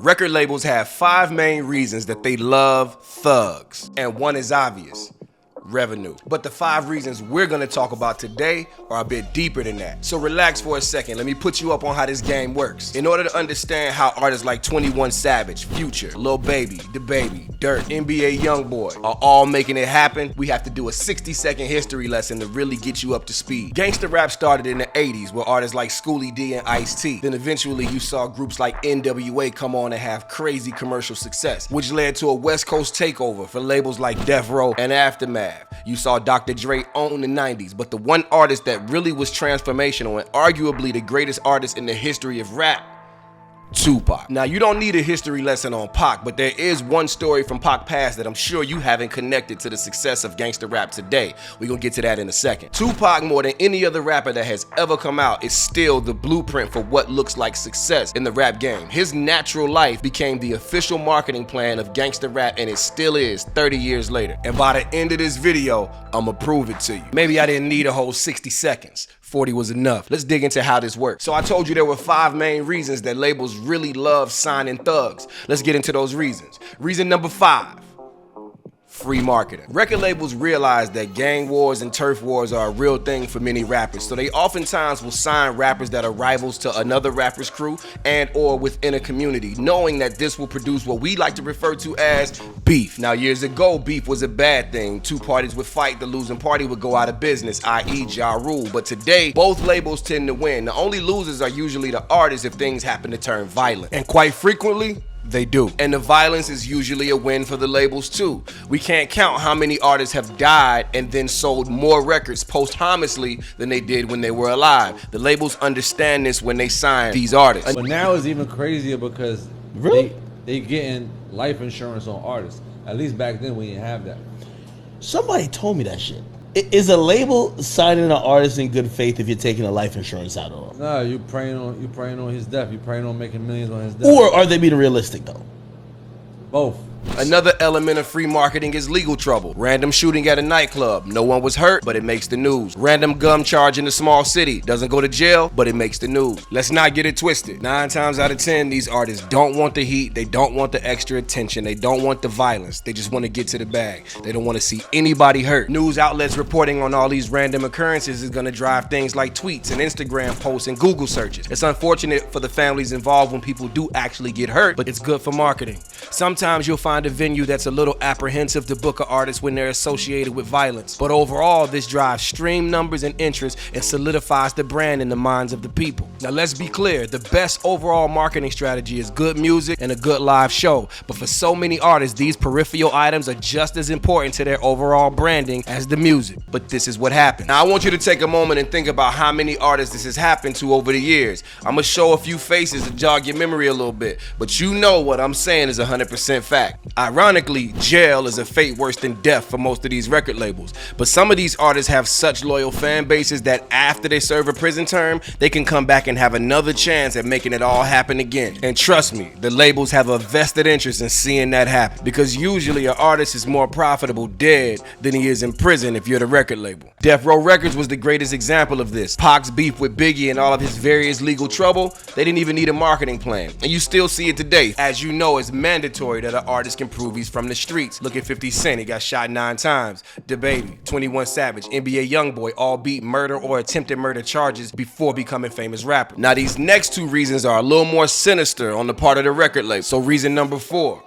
Record labels have 5 main reasons that they love thugs, and one is obvious: revenue. But the 5 reasons we're gonna talk about today are a bit deeper than that. So relax for a second, let me put you up on how this game works. In order to understand how artists like 21 Savage, Future, Lil Baby, DaBaby, Dirt, NBA Youngboy are all making it happen, we have to do a 60-second history lesson to really get you up to speed. Gangsta rap started in the 80s with artists like Schoolie D and Ice-T. Then eventually you saw groups like NWA come on and have crazy commercial success, which led to a West Coast takeover for labels like Death Row and Aftermath. You saw Dr. Dre own the 90s, but the one artist that really was transformational and arguably the greatest artist in the history of rap, Tupac. Now, you don't need a history lesson on Pac, but there is one story from Pac past that I'm sure you haven't connected to the success of gangsta rap today. We're gonna get to that in a second. Tupac, more than any other rapper that has ever come out, is still the blueprint for what looks like success in the rap game. His natural life became the official marketing plan of gangsta rap, and it still is 30 years later. And by the end of this video, I'ma prove it to you. Maybe I didn't need a whole 60 seconds. 40 was enough. Let's dig into how this works. So I told you there were 5 main reasons that labels really love signing thugs. Let's get into those reasons. Reason number 5. Free marketing. Record labels realize that gang wars and turf wars are a real thing for many rappers, so they oftentimes will sign rappers that are rivals to another rapper's crew and or within a community, knowing that this will produce what we like to refer to as beef. Now, years ago, beef was a bad thing. 2 parties would fight, the losing party would go out of business, i.e. Ja Rule. But today, both labels tend to win. The only losers are usually the artists if things happen to turn violent. And quite frequently, they do. And the violence is usually a win for the labels too. We can't count how many artists have died and then sold more records posthumously than they did when they were alive. The labels understand this when they sign these artists. But now it's even crazier because they getting life insurance on artists. At least back then we didn't have that. Somebody told me that shit. Is a label signing an artist in good faith if you're taking a life insurance out on him? No, you praying on his death. You praying on making millions on his death. Or are they being realistic though? Both. Another element of free marketing is legal trouble. Random shooting at a nightclub. No one was hurt, but it makes the news. Random gun charge in a small city. Doesn't go to jail, but it makes the news. Let's not get it twisted. 9 times out of 10, these artists don't want the heat. They don't want the extra attention. They don't want the violence. They just want to get to the bag. They don't want to see anybody hurt. News outlets reporting on all these random occurrences is going to drive things like tweets and Instagram posts and Google searches. It's unfortunate for the families involved when people do actually get hurt, but it's good for marketing. Sometimes you'll find a venue that's a little apprehensive to book an artist when they're associated with violence. But overall, this drives stream numbers and interest and solidifies the brand in the minds of the people. Now let's be clear, the best overall marketing strategy is good music and a good live show. But for so many artists, these peripheral items are just as important to their overall branding as the music. But this is what happened. Now I want you to take a moment and think about how many artists this has happened to over the years. I'm gonna show a few faces to jog your memory a little bit, but you know what I'm saying is 100% fact. Ironically, jail is a fate worse than death for most of these record labels. But some of these artists have such loyal fan bases that after they serve a prison term, they can come back and have another chance at making it all happen again. And trust me, the labels have a vested interest in seeing that happen, because usually an artist is more profitable dead than he is in prison if you're the record label. Death Row Records was the greatest example of this. Pac's beef with Biggie and all of his various legal trouble, they didn't even need a marketing plan. And you still see it today. As you know, it's mandatory that an artist can prove he's from the streets. Look at 50 Cent, he got shot 9 times. DaBaby, 21 Savage, NBA Youngboy all beat murder or attempted murder charges before becoming famous rappers. Now these next 2 reasons are a little more sinister on the part of the record label. So reason number 4.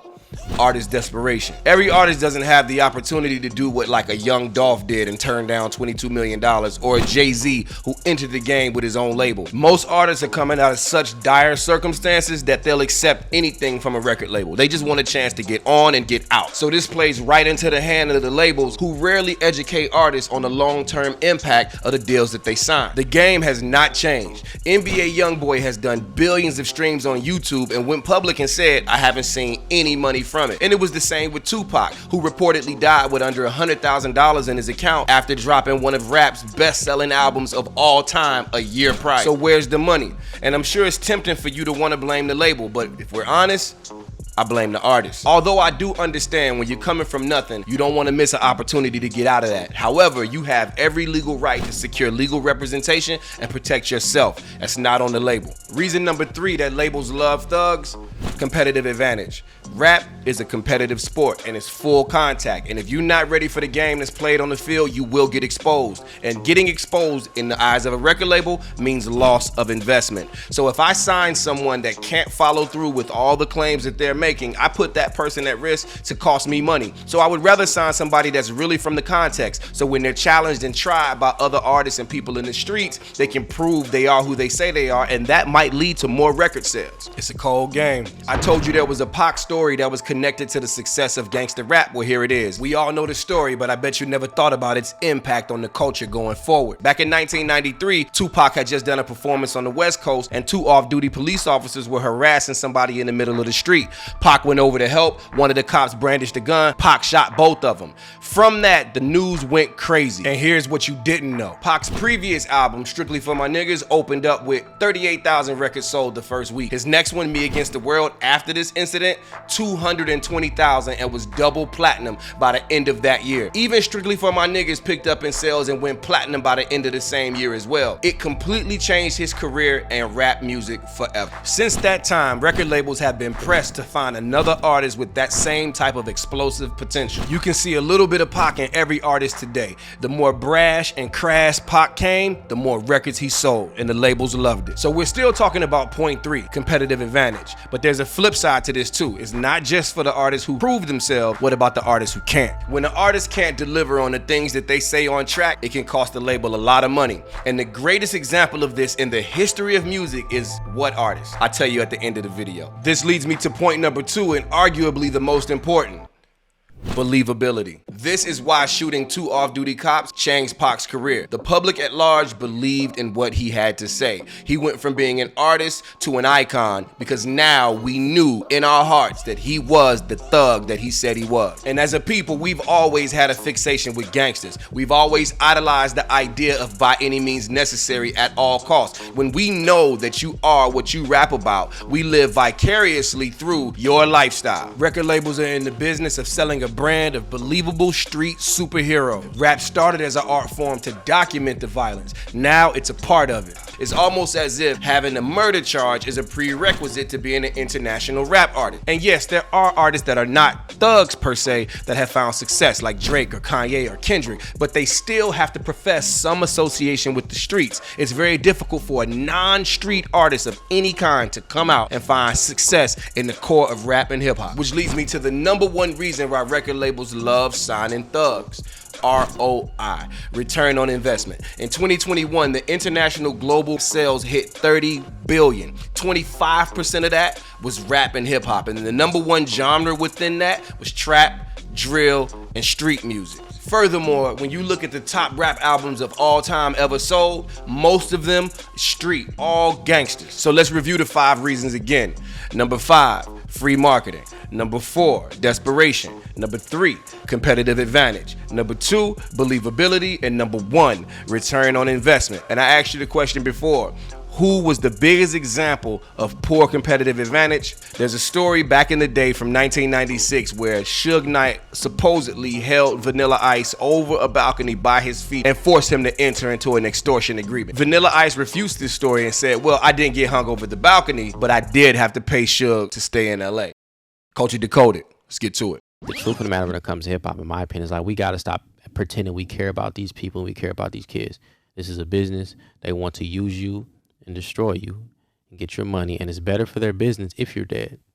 Artist desperation. Every artist doesn't have the opportunity to do what like a young Dolph did and turn down $22 million, or a Jay-Z who entered the game with his own label. Most artists are coming out of such dire circumstances that they'll accept anything from a record label. They just want a chance to get on and get out. So this plays right into the hand of the labels, who rarely educate artists on the long-term impact of the deals that they sign. The game has not changed. NBA Youngboy has done billions of streams on YouTube and went public and said, I haven't seen any money from it. And it was the same with Tupac, who reportedly died with under $100,000 in his account after dropping one of rap's best-selling albums of all time a year prior. So where's the money? And I'm sure it's tempting for you to want to blame the label, but if we're honest, I blame the artist. Although I do understand when you're coming from nothing, you don't want to miss an opportunity to get out of that. However, you have every legal right to secure legal representation and protect yourself. That's not on the label. Reason number 3 that labels love thugs: Competitive advantage. Rap is a competitive sport and it's full contact. And if you're not ready for the game that's played on the field, you will get exposed. And getting exposed in the eyes of a record label means loss of investment. So if I sign someone that can't follow through with all the claims that they're making, I put that person at risk to cost me money. So I would rather sign somebody that's really from the context. So when they're challenged and tried by other artists and people in the streets, they can prove they are who they say they are, and that might lead to more record sales. It's a cold game. I told you there was a Pac story that was connected to the success of gangsta rap. Well, here it is. We all know the story, but I bet you never thought about its impact on the culture going forward. Back in 1993, Tupac had just done a performance on the West Coast, and two off-duty police officers were harassing somebody in the middle of the street. Pac went over to help. One of the cops brandished a gun. Pac shot both of them. From that, the news went crazy. And here's what you didn't know. Pac's previous album, Strictly For My Niggas, opened up with 38,000 records sold the first week. His next one, Me Against the World, after this incident, 220,000, and was double platinum by the end of that year. Even Strictly For My Niggas picked up in sales and went platinum by the end of the same year as well. It completely changed his career and rap music forever. Since that time, record labels have been pressed to find another artist with that same type of explosive potential. You can see a little bit of Pac in every artist today. The more brash and crass Pac came, the more records he sold, and the labels loved it. So we're still talking about point 3, competitive advantage. But there's a flip side to this too. It's not just for the artists who prove themselves. What about the artists who can't? When the artist can't deliver on the things that they say on track, it can cost the label a lot of money. And the greatest example of this in the history of music is what artist? I'll tell you at the end of the video. This leads me to point number 2, and arguably the most important. Believability. This is why shooting 2 off-duty cops changed Pac's career. The public at large believed in what he had to say. He went from being an artist to an icon because now we knew in our hearts that he was the thug that he said he was. And as a people, we've always had a fixation with gangsters. We've always idolized the idea of by any means necessary at all costs. When we know that you are what you rap about, we live vicariously through your lifestyle. Record labels are in the business of selling a brand of believable street superhero. Rap started as an art form to document the violence. Now it's a part of it. It's almost as if having a murder charge is a prerequisite to being an international rap artist. And yes, there are artists that are not thugs per se that have found success, like Drake or Kanye or Kendrick, but they still have to profess some association with the streets. It's very difficult for a non-street artist of any kind to come out and find success in the core of rap and hip hop. Which leads me to the number 1 reason why record labels love signing thugs. ROI, return on investment. In 2021, the international global sales hit 30 billion. 25% of that was rap and hip hop, and the number 1 genre within that was trap, drill, and street music. Furthermore, when you look at the top rap albums of all time ever sold, most of them street, all gangsters. So let's review the 5 reasons again. Number 5, free marketing. Number 4, desperation. Number 3, competitive advantage. Number 2, believability. And number 1, return on investment. And I asked you the question before, who was the biggest example of poor competitive advantage? There's a story back in the day from 1996 where Suge Knight supposedly held Vanilla Ice over a balcony by his feet and forced him to enter into an extortion agreement. Vanilla Ice refused this story and said, well, I didn't get hung over the balcony, but I did have to pay Suge to stay in LA. Culture Decoded. Let's get to it. The truth of the matter when it comes to hip hop, in my opinion, is like we got to stop pretending we care about these people and we care about these kids. This is a business. They want to use you and destroy you and get your money, and it's better for their business if you're dead.